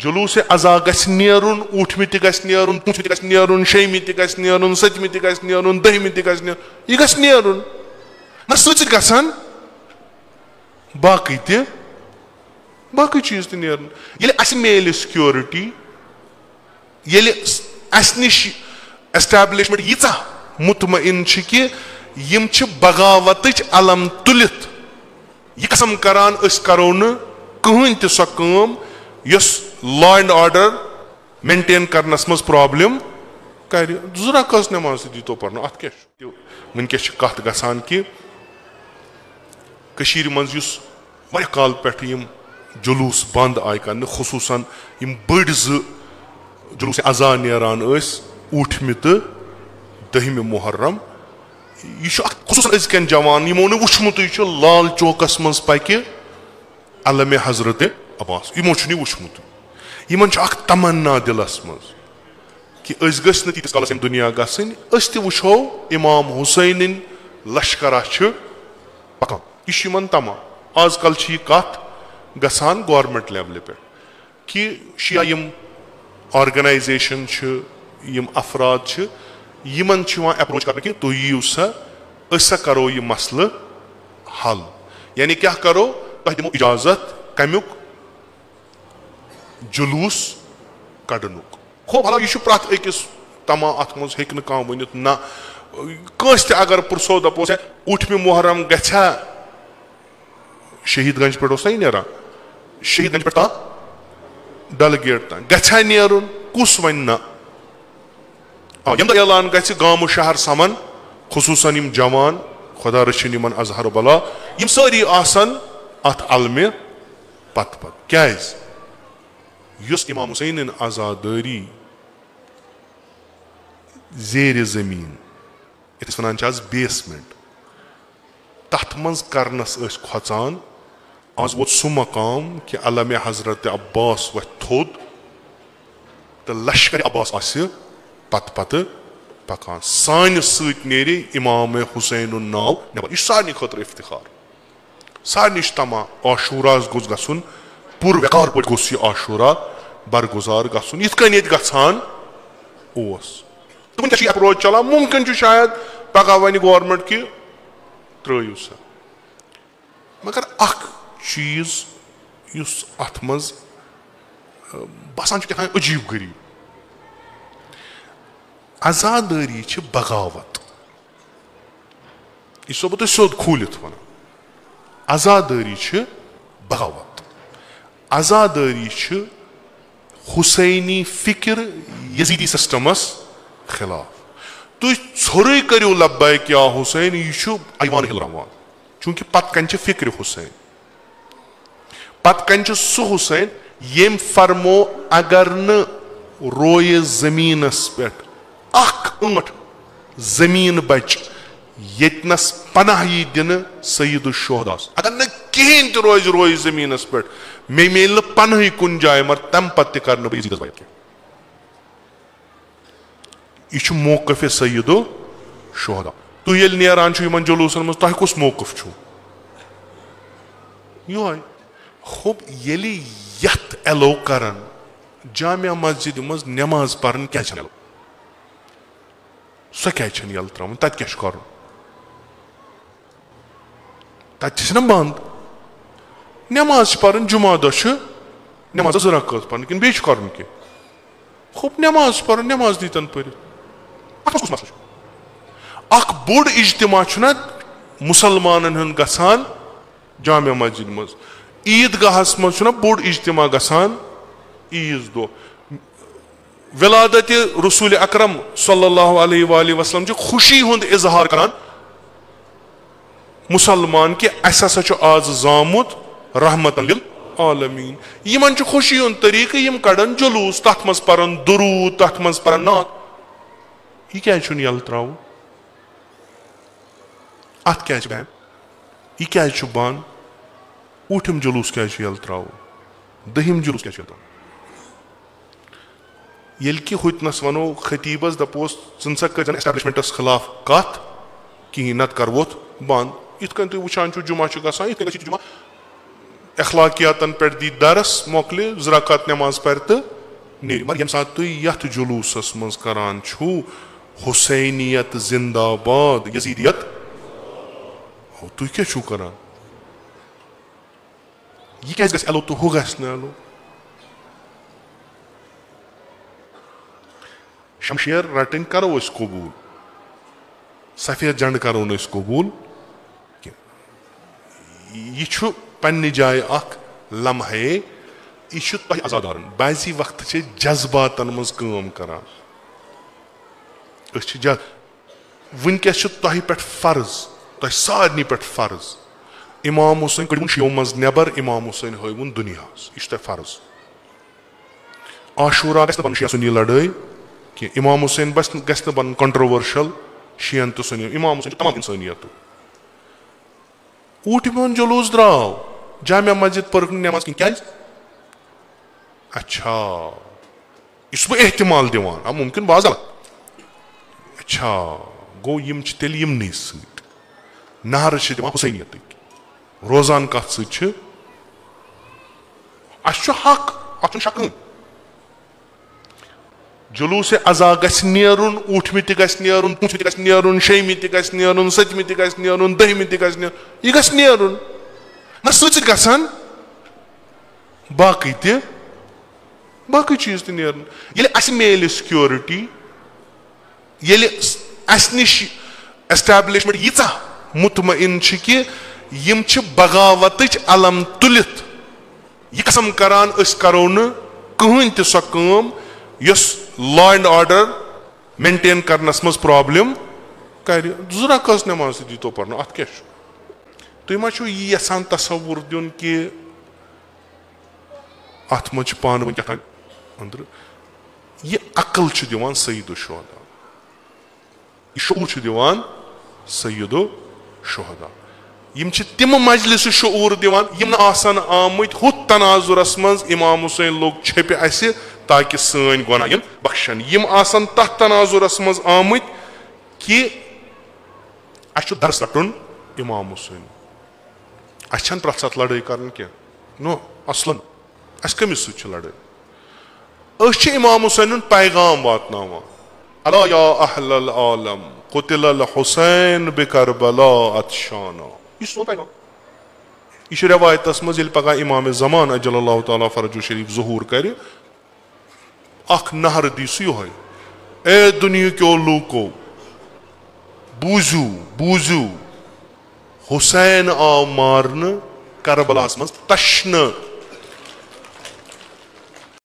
جلوس ازا گژھِ نیرُن ٲٹھمہِ تہِ گژھِ نیرُن پوٗنٛژمہِ تہِ گژھِ نیرُن شیٚیمہِ تہِ گژھِ نیرُن سٔتمہِ تہِ گژھِ نیرُن دٔہمہِ تہِ گژھِ نیرُن یہِ گژھِ نیرُن مگر سۭتۍ سۭتۍ گژھن باقٕے چیٖز تہِ نیرُن ییٚلہِ اَسہِ میلہِ سِکیورٹی ییٚلہِ اَسہِ نِش ایسٹیبلشمنٹ ییٖژاہ مطمعین چھِ کہِ یِم چھِ بغاوتٕچ علم تُلِتھ یہِ قسم کران أسۍ کرو نہٕ کٕہٕنۍ تہِ سۄ کٲم یۄس لا اینڈ آرڈر مینٹین کرنس منٛز پرابلم کرِ زٕ رکٲژ نٮ۪ماز تہِ دیٖتو پرنہٕ اتھ کیٛاہ چھُ وٕنکیٚس چھِ کتھ گژھان کہِ کٔشیٖرِ منٛز یُس واریاہ کال پٮ۪ٹھٕ یِم جلوٗس بنٛد آیہِ کرنہٕ خصوٗصن یِم بٔڑۍ زٕ جلوٗس ازا نیران ٲسۍ ٲٹھمہِ تہٕ دٔہمہِ محرم یہِ چھُ اکھ خصوٗصن أزکٮ۪ن جوان یِمو نہٕ وٕچھمُتٕے چھُ لال چوکس منٛز پکہِ علمِ حضرت عباس یِمو چھُنہٕ یہِ وٕچھمُتٕے یِمن چھُ اکھ تمنا دِلس منٛز کہِ أسۍ گٔژھۍ نہٕ تیٖتِس کالس ییٚمہِ دُنیا گژھٕنۍ أسۍ تہِ وٕچھو امام حُسینٕنۍ لشکرا چھِ پکان یہِ چھُ یِمن تما آز کل چھِ یہِ کتھ گژھان گورمنٹ لیولہِ پٮ۪ٹھ کہِ شِیا یِم آرگنایزیشن چھِ یِم افراد چھِ یِمن چھُ یِوان ایپروچ کرنہٕ کہِ تُہۍ یِیِو سا أسۍ سا کرو یہِ مسلہٕ حل یعنی کیاہ کرو تۄہہِ دِمو اِجازت کمیُک جلوٗس کڑنُک خوب حالانکہِ یہِ چھُ پرٛٮ۪تھ أکِس تما اتھ منٛز ہیٚکہِ نہٕ کانٛہہ ؤنِتھ نہ کٲنٛسہِ تہِ اگر پرژھو دپوس ہے ٲٹھمہِ محرم گژھِ ہا شہیٖد گنج پٮ۪ٹھ اوس نہ یہِ نیران شہیٖد گنج پٮ۪ٹھ تام ڈل گیٹ تام گژھِ ہا نیرُن کُس وَنہِ نہ ییٚمہِ دۄہ اعلان گژھِ گامہٕ شہر سمن خصوٗصن یِم جوان خۄدا رٔچھِنۍ یِمن اظہر بلا یِم سٲری آسن اتھ علمہِ پتہٕ پتہٕ کیازِ یُس امام حُسینٕنۍ آزادٲری زیرِ زٔمیٖن یتھ أسۍ ونان چھِ آز بیسمنٹ تتھ منٛز کرنس ٲسۍ کھۄژان آز ووت سُہ مقام کہِ علمِ حضرت عباس وتھِ تھوٚد تہٕ لشکر عباس آسہِ پتہٕ پتہٕ پکان سانہِ سۭتۍ نیرِ امام حُسینُن ناو نٮ۪بر یہِ چھُ سارنٕے خٲطرٕ افتخار سارنٕے چھُ تما عاشوراہس گوٚژھ گژھُن پوٗرٕ ویقار پٲٹھۍ گوٚژھ یہِ عاشورا برگُزار گژھُن یِتھ کٔنۍ ییٚتہِ گژھان اوس تِمن کیاہ چھُ ایپروچ چلان مُمکِن چھُ شاید پگہہ وَنہِ گورمنٹ کہِ ترٲیِو سا مگر اکھ چیٖز یُس اتھ منٛز باسان چھُ کیٛاہ تام عجیٖب غریٖب عزادٲری چھِ بغاوت یہِ چھُسو بہٕ تۄہہِ سیوٚد کھوٗلِتھ ونان عزادٲری چھِ بغاوت عزادٲری چھِ حُسینی فکر یزیدی سسٹمس خلاف تُہۍ ژھوٚرُے کٔرِو لبیک یا حُسین یہِ چھُ ایوان ہِلراوان چوٗنٛکہِ پتہٕ کنہِ چھِ فکرِ حُسین پتہٕ کنہِ چھُ سُہ حُسین ییٚمۍ فرمو اگر نہٕ رویہِ زٔمیٖنس پٮ۪ٹھ اکھ ٲنٛٹ زٔمیٖن بچہِ ییٚتنس پناہ یی دِنہٕ سعید الشہداس اگر نہٕ کِہینۍ تہِ روزِ زٔمیٖنس پٮ۪ٹھ مےٚ میلہِ نہٕ پنہٕے کُنہِ جایہِ مگر تمہِ پتہٕ تہِ کرٕ نہٕ بہٕ یزیدس بیعت کینٛہہ یہِ چھُ موقف سعید الشہدا تُہۍ ییٚلہِ نیران چھِو یِمن جلوٗسن منٛز تۄہہِ کُس موقف چھُو یِہوے ہوٚب ییٚلہِ یتھ ایلو کرن جامع مسجدِ منٛز نٮ۪ماز پرٕنۍ کیازِ چھنہٕ ایلو سۄ کیازِ چھنہٕ یلہٕ تراوٕنۍ تتہِ کیاہ چھُ کرُن تتہِ چھِ نہ بنٛد نٮ۪ماز چھِ پرٕنۍ جُمعہ دۄہ چھِ نٮ۪مازس 2 رکٲژ پرٕنۍ کِنہٕ بیٚیہِ چھُ کرُن کینٛہہ ہوٚب نٮ۪ماز چھِ پرٕنۍ نٮ۪ماز دیٖتن پٔرِتھ اتھ منٛز کُس مسلہٕ چھُ اکھ بوٚڑ اجتماع چھُنہ مُسلمانن ہُنٛد گژھان جامع مسجد منٛز عیٖد گاہس منٛز چھُنہ بوٚڑ اجتماع گژھان عیٖز دۄہ ولادتِ رسوٗلِ اکرم صلی اللہ علیہ وآلہ وسلم چھُ خوشی ہُنٛد اظہار کران مُسلمان کہِ اسہِ ہسا چھُ آز زامُت رحمتن للعالمیٖن یِمن چھُ خوشی ہُنٛد طریٖقہٕ یِم کڑن جلوٗس تتھ منٛز پرن دروٗد تتھ منٛز پرن نعت یہِ کیازِ چھُنہٕ یلہٕ تراوُن اتھ کیازِ بین یہِ کیازِ چھُ بنٛد ٲٹھِم جلوٗس کیازِ چھُ یلہٕ تراوُن دٔہِم جلوٗس کیازِ چھُ یلہٕ تراوُن ییٚلہِ کہِ ہُتنس ونو خطیبس دپوس ژٕ نسا کٔرۍ زن ایسٹیبلشمنٹس خلاف کتھ کہیٖنۍ نتہٕ کرہوتھ بنٛد یِتھ کٔنۍ تُہۍ وٕچھان چھِو جمعہ چھُ گژھان یِتھ کٔنۍ گژھِ جمعہ اخلاقیاتن پہ دی درس مۄکلہِ 2 رکعت نماز پرِ تہٕ نیرِ. مگر ییٚمہِ ساتہٕ تُہۍ یتھ جلوٗسس منٛز کران چھُو حسینیت زندہ باد یزیدیت تُہۍ کیٛاہ چھُو کران؟ یہِ کیٛازِ گژھِ ایلو تہٕ ہُہ گژھِ نہٕ ایلو؟ شمشیر رٹٕنۍ کرو أسۍ قبوٗل, سفید جنڈ کرو نہٕ أسۍ قبوٗل کینٛہہ. یہِ چھُ پننہِ جایہِ اکھ لمحے, یہِ چھُ تۄہہِ آزادارن. بعضی وقتہٕ چھِ جذباتن منٛز کٲم کران. أسۍ چھِ وٕنکیٚس چھُ تۄہہِ پٮ۪ٹھ فرض, تۄہہِ سارنٕے پٮ۪ٹھ فرض. امام حسین کٔڑۍوُن شیو منٛز نٮ۪بر, امام حسین ہٲوُن دُنیاہس, یہِ چھُ تۄہہِ فرض. عاشورا گژھِ نہٕ بنُن شِیا سُنی لڑٲے کینٛہہ, امام حسین گژھِ نہٕ بنُن کنٹروورشل شِین تہٕ سُنی. امام حسین چھُ تمام انسٲنیتُک. اوٗٹھۍ میون جلوٗس درٛاو, جامع مسجد پٔرٕکھ نہٕ نٮ۪ماز کِہیٖنۍ, کیٛازِ؟ اچھا یہِ چھُس بہٕ احتمال دِوان, مُمکِن باز غلط. اچھا گوٚو یِم چھِ تیٚلہِ یِمنٕے سۭتۍ, نہرٕ چھِ دِوان حُسینیتٕکۍ. روزان کتھ سۭتۍ چھِ اَسہِ چھُ حق, اتھ چھُنہٕ شک کٕہٕنۍ. جلوٗسِ ازا گژھِ نیرُن, اوٗٹھمہِ تہِ گژھِ نیرُن, پوٗنٛژمہِ تہِ گژھِ نیرُن, شیٚیمہِ تہِ گژھِ نیرُن, 7مہِ تہِ گژھِ نیرُن, 10مہِ تہِ گژھِ نیرُن, یہِ گژھِ نیرُن. نہ سۭتۍ سۭتۍ گژھن باقٕے تہِ, باقٕے چیٖز تہِ نیرُن. ییٚلہِ اَسہِ میلہِ سِکیورٹی, ییٚلہِ اَسہِ نِش ایسٹیبلشمنٹ ییٖژاہ مطمعین چھِ کہِ یِم چھِ بغاوتٕچ علم تُلِتھ یہِ قسم کران أسۍ کرو نہٕ کٕہٕنۍ تہِ سۄ کٲم یۄس لا اینڈ آرڈر مینٹین کرنس منٛز پرابلم کرِ. 2 رکعت نماز تہِ دیٖتو پرنہٕ, اتھ کیٛاہ چھُ؟ تُہۍ ما چھُو یہِ یژھان تصور دیُن کہِ اتھ منٛز چھِ پانہٕ ؤنۍ کیٛاہ تام أنٛدرٕ؟ یہِ عقل چھُ دِوان سید الشہدا, یہِ شعوٗر چھُ دِوان سید الشہدا. یِم چھِ تِمہٕ مجلسہٕ شعوٗر دِوان یِم نہٕ آسن آمٕتۍ ہُتھ تناظُرس منٛز امام حسین لوگ چھپہِ اسہِ تاکہِ سٲنۍ گۄناہ یِن بخشن. یِم آسن تتھ تناظُرس منٛز آمٕتۍ کہِ اسہِ چھُ درس رٹُن امام حسین, اسہِ چھنہٕ پرٛٮ۪تھ ساتہٕ لڑٲے کرٕنۍ کینٛہہ. نو اصلن اسہِ کٔمِس سۭتۍ چھِ لڑٲے؟ أسۍ چھِ امام حسین ہُنٛد پیغام واتناوان. الا یا اہل العالم قتل الحسین بکربلا عطشانا, یہِ چھُ سون پیغام. یہِ چھُ رٮ۪وایتس منٛز ییٚلہِ پگاہ امام زمان اجل اللہ تعالیٰ فرجُ شریف ظہوٗر کرِ, اکھ نہر دی سُہ یِہوے, اے دُنہیٖکیو لوٗکو بوٗزِو بوٗزِو, حسین آو مارنہٕ کربلاہس منٛز تشنہٕ